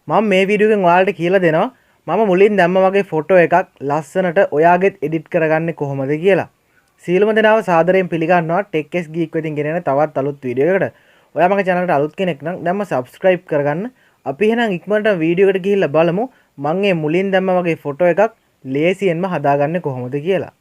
මම මේ වීඩියෝ එකෙන් ඔයාලට කියලා දෙනවා මම මුලින් දැම්ම වගේ ෆොටෝ එකක් ලස්සනට ඔයාගෙත් එඩිට් කරගන්නේ කොහොමද කියලා. සීලම දෙනාව සාදරයෙන් පිළිගන්නවා ටෙක්ස් ගීක් වෙතින් ගෙනෙන තවත් අලුත් වීඩියෝ එකකට. ඔයා මගේ channel එකට අලුත් කෙනෙක් නම් දැම්ම subscribe කරගන්න. අපි එහෙනම් ඉක්මනට වීඩියෝ එකට ගිහිල්ලා බලමු මම මේ මුලින් දැම්ම වගේ ෆොටෝ එකක් ලේසියෙන්ම හදාගන්නේ කොහොමද කියලා.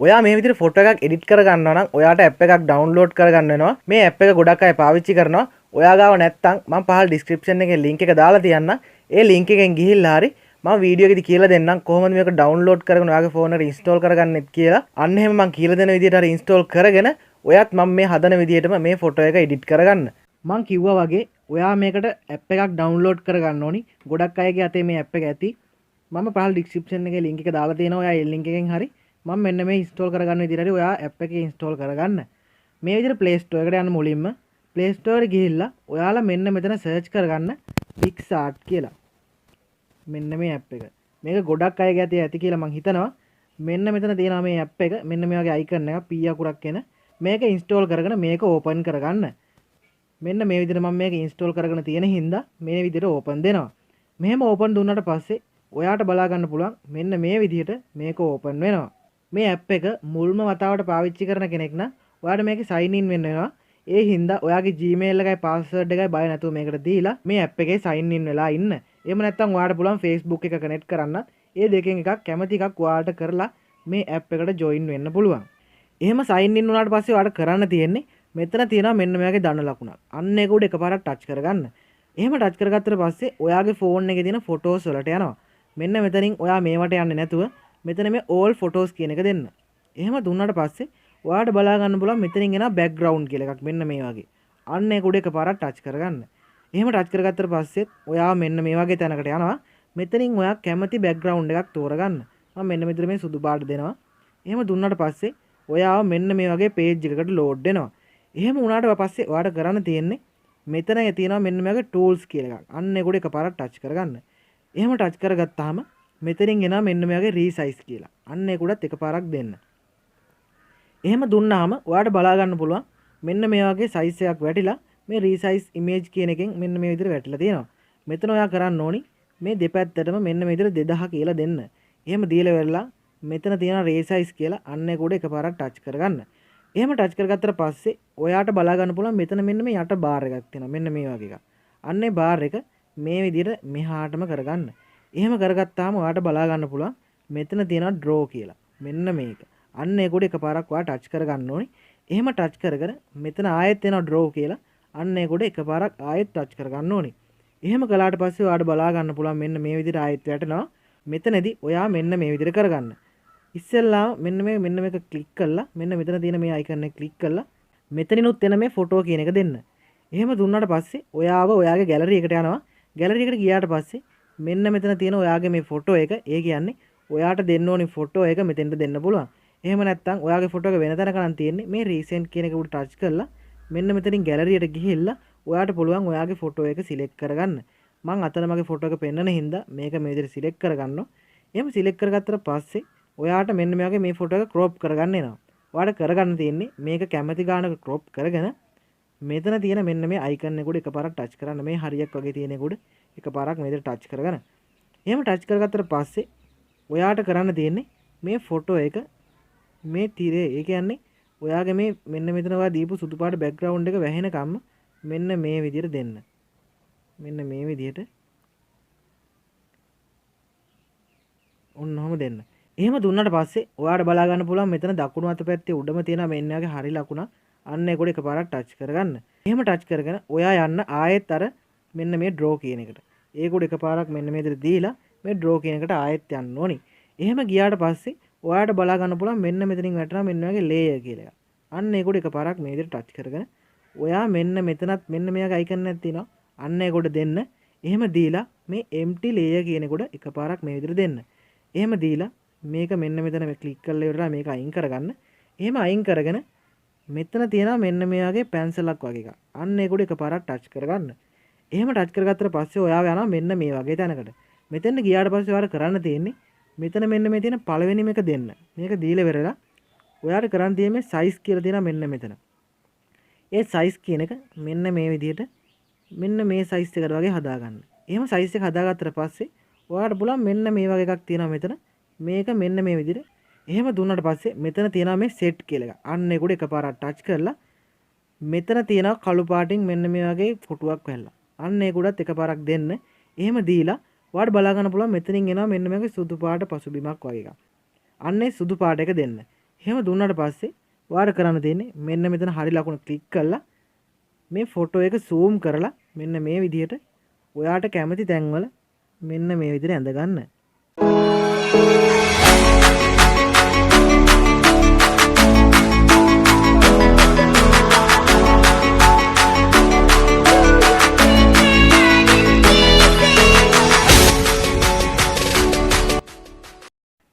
ඔයා මේ විදිහට ෆොටෝ එකක් එඩිට් කරගන්නවා නම් ඔයාට ඇප් එකක් ඩවුන්ලෝඩ් කරගන්න වෙනවා. මේ ඇප් එක ගොඩක් අය පාවිච්චි කරනවා. ඔයා ගාව නැත්නම් මම පහළ ඩිස්ක්‍රිප්ෂන් එකේ link එක දාලා තියන්නම්. ඒ link එකෙන් ගිහිල්ලා හරි මම වීඩියෝ එකේදී කියලා දෙන්නම් කොහොමද මේක ඩවුන්ලෝඩ් කරගෙන ඔයාගේ ෆෝන් එකට ඉන්ස්ටෝල් කරගන්නෙත් කියලා. අන්න එහෙම මම කියලා දෙන විදිහට හරි ඉන්ස්ටෝල් කරගෙන ඔයත් මම මේ හදන විදිහටම මේ ෆොටෝ එක එඩිට් කරගන්න. මම කිව්වා වගේ ඔයා මේකට ඇප් එකක් ඩවුන්ලෝඩ් කරගන්න ඕනි. ගොඩක් අයගේ අතේ මේ ඇප් එක ඇති. මම පහළ ඩිස්ක්‍රිප්ෂන් එකේ link එක දාලා තියෙනවා. ඔයා ඒ link එකෙන් හරි මම මෙන්න මේ ඉන්ස්ටෝල් කරගන්න විදිහට හරි ඔයා ඇප් එකේ ඉන්ස්ටෝල් කරගන්න. මේ විදිහට Play Store එකට යන්න මුලින්ම Play Store ගිහිල්ලා ඔයාලා මෙන්න මෙතන සර්ච් කරගන්න PicsArt කියලා. මෙන්න මේ ඇප් එක. මේක ගොඩක් අයගේ ඇතේ ඇති කියලා මම හිතනවා. මෙන්න මෙතන තියෙනවා මේ ඇප් එක. මෙන්න මේ වගේ අයිකන් එකක් P අකුරක් එන. මේක ඉන්ස්ටෝල් කරගෙන මේක ඕපන් කරගන්න. මෙන්න මේ විදිහට මම මේක ඉන්ස්ටෝල් කරගෙන තියෙන හින්දා මේ විදිහට ඕපන් දෙනවා. මෙහෙම ඕපන් දුන්නාට පස්සේ ඔයාට බලා ගන්න පුළුවන් මෙන්න මේ විදිහට මේක ඕපන් වෙනවා. මේ ඇප් එක මුල්ම වතාවට පාවිච්චි කරන කෙනෙක් නම් ඔයාට මේකේ sign in වෙන්න වෙනවා. ඒ හින්දා ඔයාගේ Gmail එකයි password එකයි බය නැතුව මේකට දීලා මේ ඇප් එකේ sign in වෙලා ඉන්න. එහෙම නැත්නම් ඔයාට පුළුවන් Facebook එක connect කරන්නත් ඒ දෙකෙන් එකක් කැමති එකක් ඔයාලට කරලා මේ ඇප් එකට join වෙන්න පුළුවන්. එහෙම sign in වුණාට පස්සේ ඔයාට කරන්න තියෙන්නේ මෙතන තියෙනවා මෙන්න මේ වගේ දන ලකුණක්. අන්න ඒක උඩ එකපාරක් touch කරගන්න. එහෙම touch කරගත්තට පස්සේ ඔයාගේ phone එකේ තියෙන photos වලට යනවා. මෙන්න මෙතනින් ඔයා මේවට යන්නේ නැතුව මෙතන මේ all photos කියන එක දෙන්න. එහෙම දුන්නාට පස්සේ ඔයාට බලා ගන්න පුළුවන් මෙතනින් එන background කියලා එකක් මෙන්න මේ වගේ. අන්න ඒක උඩ එකපාරක් touch කරගන්න. එහෙම touch කරගත්තට පස්සෙත් ඔයා මෙන්න මේ වගේ තැනකට යනවා. මෙතනින් ඔයා කැමති background එකක් තෝරගන්න. මම මෙන්න මෙතන මේ සුදු පාට දෙනවා. එහෙම දුන්නාට පස්සේ ඔයාව මෙන්න මේ වගේ page එකකට load වෙනවා. එහෙම වුණාට පස්සේ ඔයාට කරන්න තියෙන්නේ මෙතන තියෙනවා මෙන්න මේ වගේ tools කියලා එකක්. අන්න ඒක උඩ එකපාරක් touch කරගන්න. එහෙම ටච් කරගත්තාම මෙතනින් එනවා මෙන්න මේ වගේ රීසයිස් කියලා. අන්න ඒක උඩත් එකපාරක් දෙන්න. එහෙම දුන්නාම ඔයාට බලා ගන්න පුළුවන් මෙන්න මේ වගේ සයිස් එකක් වැටිලා මේ රීසයිස් ඉමේජ් කියන එකෙන් මෙන්න මේ විදිහට වැටිලා තියෙනවා. මෙතන ඔයා කරන්න ඕනි මේ දෙපැත්තටම මෙන්න මේ විදිහට 2000 කියලා දෙන්න. එහෙම දීලා වෙරලා මෙතන තියෙන රීසයිස් කියලා අන්න ඒක උඩ එකපාරක් ටච් කරගන්න. එහෙම ටච් කරගත්තට පස්සේ ඔයාට බලා ගන්න පුළුවන් මෙතන මෙන්න මේ යට බාර් එකක් තියෙනවා. මෙන්න මේ වගේ එකක්. අන්න ඒ බාර් එක මේ විදිහට මෙහාටම කරගන්න. එහෙම කරගත්තාම ඔයාට බලා ගන්න පුළුවන් මෙතන තියෙනවා draw කියලා. මෙන්න මේක. අන්න ඒක උඩ එකපාරක් ඔයා ටච් කරගන්න ඕනි. එහෙම ටච් කරගෙන මෙතන ආයෙත් එනවා draw කියලා. අන්න ඒක උඩ එකපාරක් ආයෙත් ටච් කරගන්න ඕනි. එහෙම කළාට පස්සේ ඔයාට බලා ගන්න පුළුවන් මෙන්න මේ විදිහට ආයෙත් වැටෙනවා. මෙතනදී ඔයා මෙන්න මේ විදිහට කරගන්න. ඉස්සෙල්ලා මෙන්න මේක ක්ලික් කරලා මෙන්න මෙතන තියෙන මේ අයිකන් එක ක්ලික් කරලා මෙතනිනුත් එන මේ ෆොටෝ කියන එක දෙන්න. එහෙම දුන්නාට පස්සේ ඔයාව ඔයාගේ ගැලරි එකට යනවා. ගැලරි එකට ගියාට පස්සේ මෙන්න මෙතන තියෙන ඔයාගේ මේ ෆොටෝ එක ඒ කියන්නේ ඔයාට දෙන්න ඕනි ෆොටෝ එක මෙතෙන්ට දෙන්න පුළුවන්. එහෙම නැත්නම් ඔයාගේ ෆොටෝ එක වෙන තැනක නම් තියෙන්නේ මේ රීසෙන්ට් කියන එක උඩ ටච් කරලා මෙන්න මෙතනින් ගැලරියට ගිහිල්ලා ඔයාට පුළුවන් ඔයාගේ ෆොටෝ එක සිලෙක්ට් කරගන්න. මම අතන මගේ ෆොටෝ එක පෙන්නන හින්දා මේක මේ විදිහට සිලෙක්ට් කරගන්නවා. එහෙම සිලෙක්ට් කරගත්තට පස්සේ ඔයාට මෙන්න මේ වගේ මේ ෆොටෝ එක ක්‍රොප් කරගන්න එනවා. ඔයාට කරගන්න තියෙන්නේ මේක කැමැති ගානක ක්‍රොප් කරගෙන මෙතන තියෙන මෙන්න මේ අයිකන් එක උඩ එකපාරක් ටච් කරන්න. මේ හරියක් වගේ තියෙන එක උඩ එකපාරක් මේ විදිහට ටච් කරගන්න. එහෙම ටච් කරගත්තට පස්සේ ඔයාට කරන්න තියෙන්නේ මේ ෆොටෝ එක මේ තිරේ ඒ කියන්නේ ඔයාගේ මේ මෙන්න මෙතන ඔයා දීපු සුදු පාට බෑග්ග්‍රවුන්ඩ් එක වැහෙනකම් මෙන්න මේ විදිහට දෙන්න. මෙන්න මේ විදිහට ඔන්නෝම දෙන්න. එහෙම දුන්නාට පස්සේ ඔයාට බලා ගන්න පුළුවන් මෙතන දකුණු අත පැත්තේ උඩම තියෙන මෙන්න වගේ හරි ලකුණ අන්න ඒක උඩ එකපාරක් ටච් කරගන්න. එහෙම ටච් කරගෙන ඔයා යන්න ආයෙත් අර මෙන්න මේ draw කියන එකට. ඒක උඩ එකපාරක් මෙන්න මේ විදිහට දීලා මේ draw කියන එකට ආයෙත් යන්න ඕනි. එහෙම ගියාට පස්සේ ඔයාට බලා ගන්න පුළුවන් මෙන්න මෙතනින් වැටෙනවා මෙන්න වගේ layer කියලා එකක්. අන්න ඒක උඩ එකපාරක් මේ විදිහට ටච් කරගෙන ඔයා මෙන්න මෙතනත් මෙන්න මේක අයිකන් එකක් තියෙනවා. අන්න ඒක උඩ දෙන්න. එහෙම දීලා මේ empty layer කියන එක උඩ එකපාරක් මේ විදිහට දෙන්න. එහෙම දීලා මේක මෙන්න මෙතන මේ ක්ලික් කරලා ඉවරලා මේක අයින් කරගන්න. එහෙම අයින් කරගෙන මෙතන තියෙනවා මෙන්න මේ වගේ පැන්සලක් වගේ එකක්. අන්න ඒක උඩ එකපාරක් ටච් කරගන්න. එහෙම ටච් කරගත්තට පස්සේ ඔයාව යනවා මෙන්න මේ වගේ තැනකට. මෙතෙන් ගියාට පස්සේ ඔයාලට කරන්න තියෙන්නේ මෙතන මෙන්න මේ තියෙන පළවෙනිම එක දෙන්න. මේක දීලා වෙරලා ඔයාලට කරන්න තියෙන්නේ සයිස් කියලා තියෙනවා මෙන්න මෙතන. ඒ සයිස් කියන එක මෙන්න මේ විදිහට මෙන්න මේ සයිස් එකට වගේ හදාගන්න. එහෙම සයිස් එක හදාගත්තට පස්සේ ඔයාලට පුළුවන් මෙන්න මේ වගේ එකක් තියෙනවා මෙතන. මේක මෙන්න මේ විදිහට. එහෙම දුන්නාට පස්සේ මෙතන තියෙනවා මේ සෙට් කියලා එක. අන්න ඒක උඩ එකපාරක් ටච් කරලා මෙතන තියෙනවා කළු පාටින් මෙන්න මේ වගේ ෆොටුවක් වැල්ලා. අන්න ඒක උඩත් එකපාරක් දෙන්න. එහෙම දීලා ඔයාලට බලා ගන්න පුළුවන් මෙතනින් එනවා මෙන්න මේ වගේ සුදු පාට පසුබිමක් වගේ එකක්. අන්න ඒ සුදු පාට එක දෙන්න. එහෙම දුන්නාට පස්සේ ඔයාලට කරන්න තියෙන්නේ මෙන්න මෙතන හරි ලකුණ ක්ලික් කරලා මේ ෆොටෝ එක zoom කරලා මෙන්න මේ විදිහට ඔයාට කැමති තැන්වල මෙන්න මේ විදිහට ඇඳ ගන්න.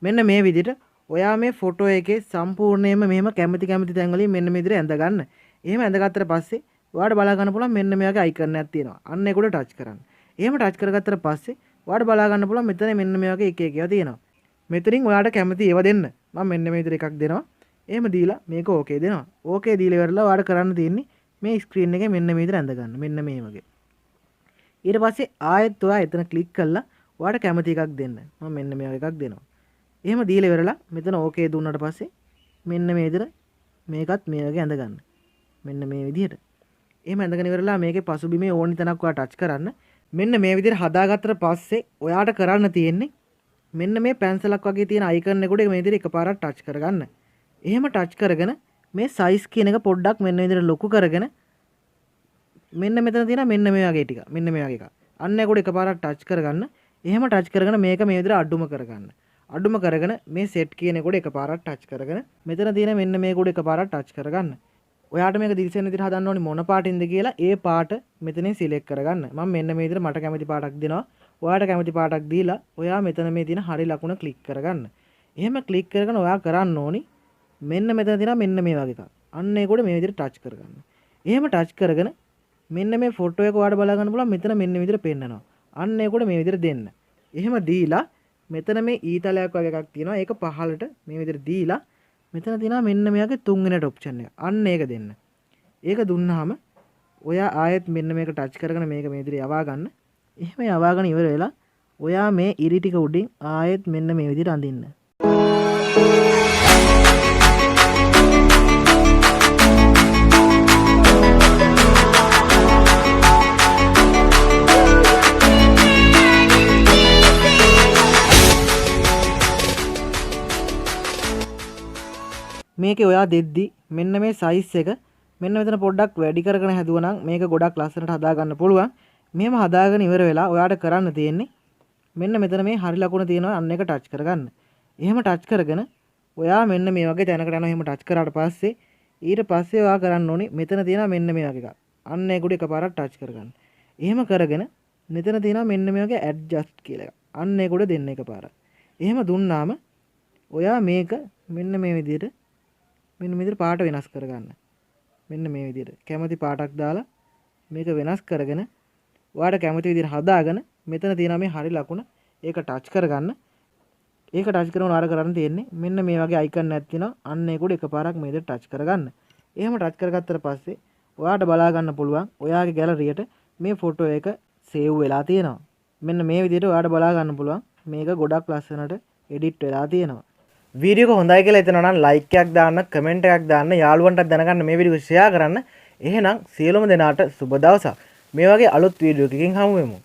මෙන්න මේ විදිහට ඔයා මේ ෆොටෝ එකේ සම්පූර්ණයෙන්ම මෙහෙම කැමති තැන් වලින් මෙන්න මේ විදිහට ඇඳ ගන්න. එහෙම ඇඳගත්තට පස්සේ ඔයාලට බලා ගන්න පුළුවන් මෙන්න මේ වගේ අයිකන් එකක් තියෙනවා. අන්න ඒක උඩ ටච් කරන්න. එහෙම ටච් කරගත්තට පස්සේ ඔයාලට බලා ගන්න පුළුවන් මෙතන මෙන්න මේ වගේ එක ඒවා තියෙනවා. මෙතනින් ඔයාලට කැමති ඒවා දෙන්න. මම මෙන්න මේ විදිහට එකක් දෙනවා. එහෙම දීලා මේක ඕකේ දෙනවා. ඕකේ දීලා ඉවරලා ඔයාලට කරන්න තියෙන්නේ මේ ස්ක්‍රීන් එකේ මෙන්න මේ විදිහට ඇඳ ගන්න. මෙන්න මේ වගේ. ඊට පස්සේ ආයෙත් ඔයා එතන ක්ලික් කරලා ඔයාලට කැමති එකක් දෙන්න. මම මෙන්න මේ වගේ එකක් දෙනවා. එහෙම දීලා ඉවරලා මෙතන ඕකේ දුන්නාට පස්සේ මෙන්න මේ විදිහට මේකත් මේ වගේ ඇඳ ගන්න. මෙන්න මේ විදිහට. එහෙම ඇඳගෙන ඉවරලා මේකේ පසුබිමේ ඕනි තැනක් ඔයා ටච් කරන්න. මෙන්න මේ විදිහට හදාගත්තට පස්සේ ඔයාට කරන්න තියෙන්නේ මෙන්න මේ පැන්සලක් වගේ තියෙන අයිකන් එක උඩ මේ විදිහට එකපාරක් ටච් කරගන්න. එහෙම ටච් කරගෙන මේ සයිස් කියන එක පොඩ්ඩක් මෙන්න විදිහට ලොකු කරගෙන මෙන්න මෙතන තියෙන මෙන්න මේ වගේ ටික. මෙන්න මේ වගේ එකක්. අන්න ඒක උඩ එකපාරක් ටච් කරගන්න. එහෙම ටච් කරගෙන මේක මේ විදිහට අඩුම කරගන්න. අඩුම කරගෙන මේ සෙට් කියන එක උඩ එකපාරක් ටච් කරගෙන මෙතන තියෙන මෙන්න මේක උඩ එකපාරක් ටච් කරගන්න. ඔයාට මේක දිලිසෙන විදිහට හදන්න ඕනේ මොන පාටින්ද කියලා ඒ පාට මෙතනින් සිලෙක්ට් කරගන්න. මම මෙන්න මේ විදිහට මට කැමති පාටක් දෙනවා. ඔයාට කැමති පාටක් දීලා ඔයා මෙතන මේ තියෙන හරි ලකුණ ක්ලික් කරගන්න. එහෙම ක්ලික් කරගෙන ඔයා කරන්න ඕනි මෙන්න මෙතන තියෙන මෙන්න මේ වගේ එකක්. අන්න ඒක උඩ මේ විදිහට ටච් කරගන්න. එහෙම ටච් කරගෙන මෙන්න මේ ෆොටෝ එක ඔයාට බලා ගන්න පුළුවන් මෙතන මෙන්න විදිහට පෙන්නනවා. අන්න ඒක උඩ මේ විදිහට දෙන්න. එහෙම දීලා මෙතන මේ ඊතලයක් වගේ එකක් තියෙනවා. ඒක පහළට මේ විදිහට දීලා මෙතන තියෙනවා මෙන්න මෙයාගේ තුන්වෙනිට ඔප්ෂන් එක. අන්න ඒක දෙන්න. ඒක දුන්නාම ඔයා ආයෙත් මෙන්න මේක ටච් කරගෙන මේක මේ විදිහට යවා ගන්න. එහෙම යවාගෙන ඉවර වෙලා ඔයා මේ ඉරි ටික උඩින් ආයෙත් මෙන්න මේ විදිහට අඳින්න. මේකේ ඔයා දෙද්දි මෙන්න මේ සයිස් එක මෙන්න මෙතන පොඩ්ඩක් වැඩි කරගෙන හැදුවා නම් මේක ගොඩක් ලස්සනට හදා ගන්න පුළුවන්. මෙහෙම හදාගෙන ඉවර වෙලා ඔයාට කරන්න තියෙන්නේ මෙන්න මෙතන මේ හරි ලකුණ තියෙනවා අන්න එක ටච් කරගන්න. එහෙම ටච් කරගෙන ඔයා මෙන්න මේ වගේ තැනකට යනවා. එහෙම ටච් කරාට පස්සේ ඊට පස්සේ ඔයා කරන්න ඕනේ මෙතන තියෙනවා මෙන්න මේ වගේ එකක්. අන්න ඒක උඩ එකපාරක් ටච් කරගන්න. එහෙම කරගෙන මෙතන තියෙනවා මෙන්න මේ වගේ ඇඩ්ජස්ට් කියලා එකක්. අන්න ඒක උඩ දෙන්න එකපාරක්. එහෙම දුන්නාම ඔයා මේක මෙන්න මේ විදිහට මෙන්න මේ විදිහට පාට වෙනස් කරගන්න. මෙන්න මේ විදිහට කැමති පාටක් දාලා මේක වෙනස් කරගෙන ඔයාට කැමති විදිහට හදාගෙන මෙතන තියෙන මේ හරි ලකුණ ඒක ටච් කරගන්න. ඒක ටච් කරන ඔයාලා කරන්න තියෙන්නේ මෙන්න මේ වගේ අයිකන් එකක් තියෙනවා. අන්න ඒක උඩ එකපාරක් මේ විදිහට ටච් කරගන්න. එහෙම ටච් කරගත්තට පස්සේ ඔයාට බලා ගන්න පුළුවන් ඔයාගේ ගැලරියට මේ ෆොටෝ එක සේව් වෙලා තියෙනවා. මෙන්න මේ විදිහට ඔයාට බලා ගන්න පුළුවන් මේක ගොඩක් ලස්සනට එඩිට් වෙලා තියෙනවා. වීඩියෝ එක හොඳයි කියලා හිතනවා නම් ලයික් එකක් දාන්න, කමෙන්ට් එකක් දාන්න, යාළුවන්ටත් දැනගන්න මේ වීඩියෝ එක ෂෙයා කරන්න. එහෙනම් සියලුම දෙනාට සුබ දවසක්. මේ වගේ අලුත් වීඩියෝ එකකින් හමු වෙමු.